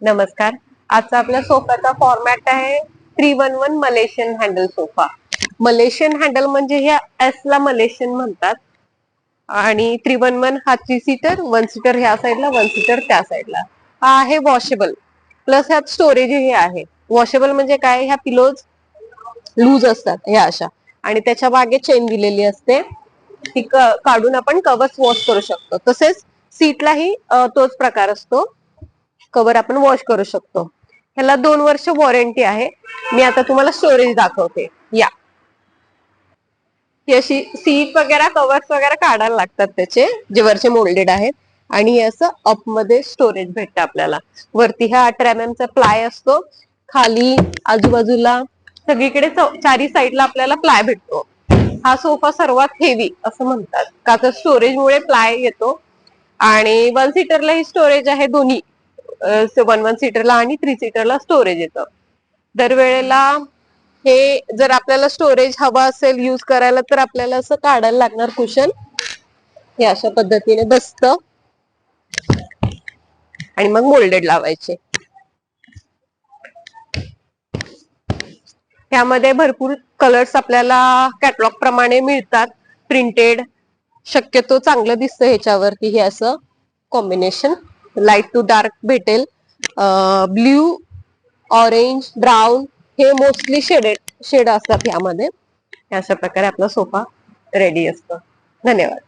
नमस्कार. आजचा आपल्या सोफाचा फॉर्मॅट आहे 311 Malaysian handle sofa. Malaysian handle म्हणजे ह्या एस ला मलेशियन म्हणतात आणि 311 हा 3 सीटर, 1 सीटर ह्या साईडला, 1 सीटर त्या साईडला. हा आहे वॉशेबल प्लस ह्यात स्टोरेज हे आहे. वॉशेबल म्हणजे काय, ह्या पिलोज लूज असतात ह्या अशा आणि त्याच्या मागे चेन दिलेली असते, ती काढून आपण कवर्स वॉश करू शकतो. तसेच सीटलाही तोच प्रकार असतो, कवर आपण वॉश करू शकतो. ह्याला 2 वर्ष वॉरंटी आहे. मी आता तुम्हाला स्टोरेज दाखवते. या ही अशी सीट वगैरे कवर्स वगैरे काढायला लागतात त्याचे, जे वरचे मोल्डेड आहेत. आणि हे असं अप मध्ये स्टोरेज भेटतं आपल्याला. वरती हा 18 mm चा प्लाय असतो, खाली आजूबाजूला सगळीकडे चारी साईडला आपल्याला प्लाय भेटतो. हा सोफा सर्वात हेवी असं म्हणतात, का तर स्टोरेजमुळे प्लाय येतो. आणि 1 सीटरला ही स्टोरेज आहे दोन्ही, 1 सीटरला आणि 3 सीटरला स्टोरेज येतं. दरवेळेला हे जर आपल्याला स्टोरेज हवा असेल यूज करायला, तर आपल्याला असं काढायला लागणार कुशन. हे अशा पद्धतीने बसतं आणि मग मोल्डेड लावायचे. त्यामध्ये भरपूर कलर्स आपल्याला कॅटलॉग प्रमाणे मिळतात, प्रिंटेड. शक्यतो चांगलं दिसतं ह्याच्यावरती हे असं कॉम्बिनेशन. लाईट टू डार्क भेटेल, ब्ल्यू, ऑरेंज, ब्राऊन हे मोस्टली शेड असतात ह्यामध्ये. अशा प्रकारे आपला सोफा रेडी असतो. धन्यवाद.